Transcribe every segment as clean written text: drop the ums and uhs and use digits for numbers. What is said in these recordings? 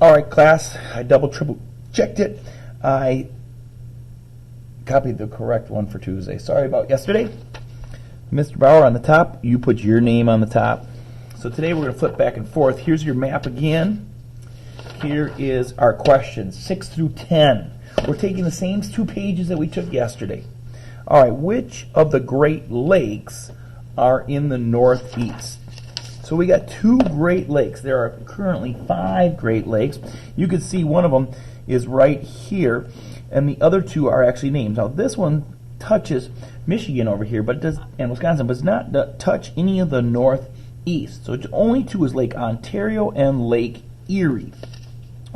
All right, class, I double, triple checked it. I copied the correct one for Tuesday. Sorry about yesterday. Mr. Bauer on the top, you put your name on the top. So today we're going to flip back and forth. Here's your map again. Here is our questions, 6 through 10. We're taking the same 2 pages that we took yesterday. All right, which of the Great Lakes are in the Northeast? So we got 2 Great Lakes. There are currently 5 Great Lakes. You can see one of them is right here, and the other 2 are actually named. Now this one touches Michigan over here, but it does, and Wisconsin, but does not touch any of the Northeast. So only 2 is Lake Ontario and Lake Erie.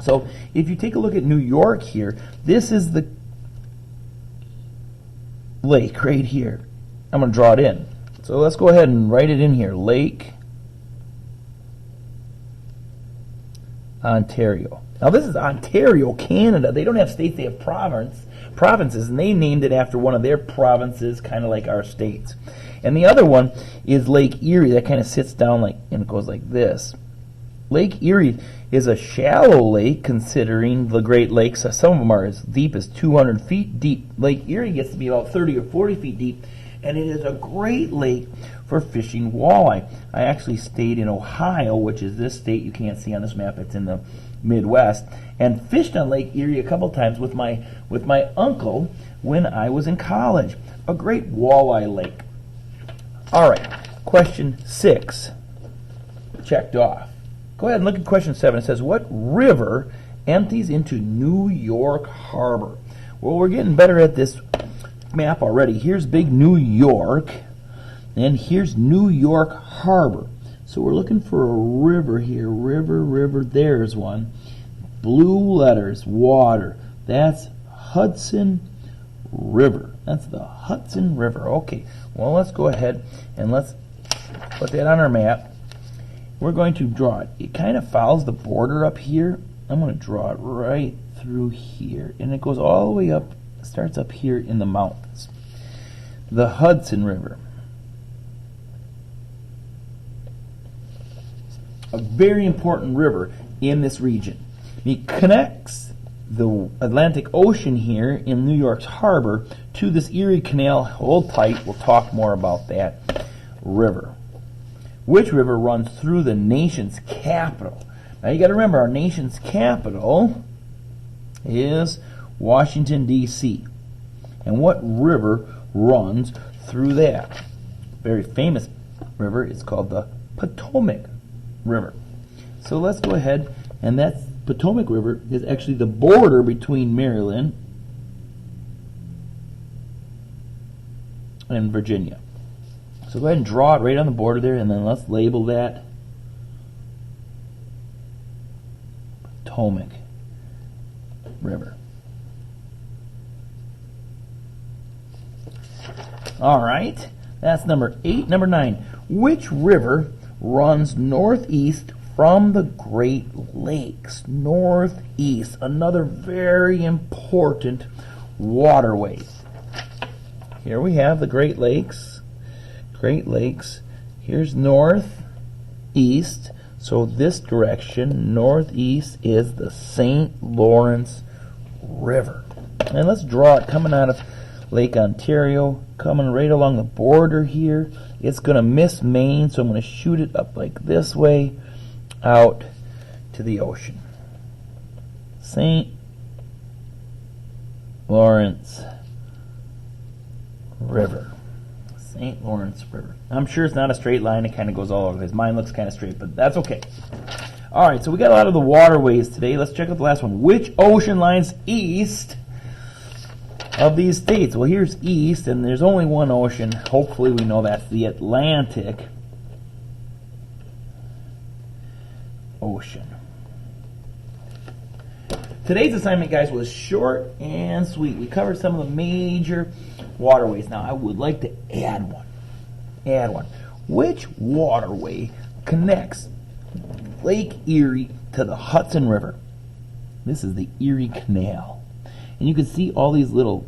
So if you take a look at New York here, this is the lake right here. I'm going to draw it in. So let's go ahead and write it in here. Lake Ontario. Now this is Ontario, Canada. They don't have states, they have provinces, and they named it after one of their provinces, kind of like our states. And the other one is Lake Erie. That kind of sits down like, and it goes like this. Lake Erie is a shallow lake considering the Great Lakes. Some of them are as deep as 200 feet deep. Lake Erie gets to be about 30 or 40 feet deep, and it is a great lake for fishing walleye. I actually stayed in Ohio, which is this state you can't see on this map. It's in the Midwest, and fished on Lake Erie a couple times with my uncle when I was in college. A great walleye lake. All right, question 6 checked off. Go ahead and look at question 7. It says, what river empties into New York Harbor? Well, we're getting better at this map already. Here's big New York, and here's New York Harbor. So we're looking for a river here. River, there's one. Blue letters, water. That's Hudson River. That's the Hudson River. Okay, well, let's go ahead and let's put that on our map. We're going to draw it. It kind of follows the border up here. I'm going to draw it right through here, and it goes all the way up, starts up here in the mountains. The Hudson River. A very important river in this region. It connects the Atlantic Ocean here in New York's harbor to this Erie Canal. Hold tight, we'll talk more about that river. Which river runs through the nation's capital? Now you got to remember, our nation's capital is Washington, D.C. And what river runs through that? Very famous river is called the Potomac River. So let's go ahead, and that Potomac River is actually the border between Maryland and Virginia. So go ahead and draw it right on the border there, and then let's label that Potomac River. All right, that's number 8. Number 9, which river runs northeast from the Great Lakes? Northeast, another very important waterway. Here we have the Great Lakes. Great Lakes. Here's northeast. So this direction, northeast, is the St. Lawrence River. And let's draw it coming out of Lake Ontario, coming right along the border here. It's going to miss Maine, so I'm going to shoot it up like this way out to the ocean. St. Lawrence River. St. Lawrence River. I'm sure it's not a straight line. It kind of goes all over the place. Mine looks kind of straight, but that's okay. All right, so we got a lot of the waterways today. Let's check out the last one. Which ocean lies east of these states? Well, here's east, and there's only one ocean. Hopefully we know that's the Atlantic Ocean. Today's assignment, guys, was short and sweet. We covered some of the major waterways. Now, I would like to add one. Which waterway connects Lake Erie to the Hudson River? This is the Erie Canal. And you can see all these little,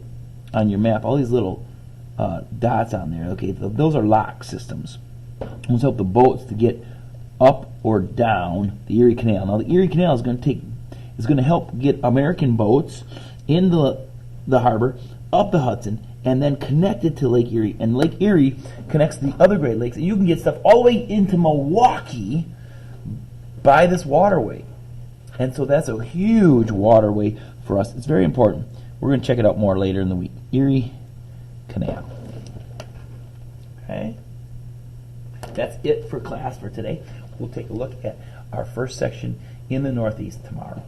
on your map, all these little dots on there. Okay, those are lock systems. Those help the boats to get up or down the Erie Canal. Now, the Erie Canal is going to take is going to help get American boats into the harbor, up the Hudson, and then connected to Lake Erie. And Lake Erie connects to the other Great Lakes, and you can get stuff all the way into Milwaukee by this waterway. And so that's a huge waterway for us. It's very important. We're going to check it out more later in the week. Erie Canal. Okay? That's it for class for today. We'll take a look at our first section in the Northeast tomorrow.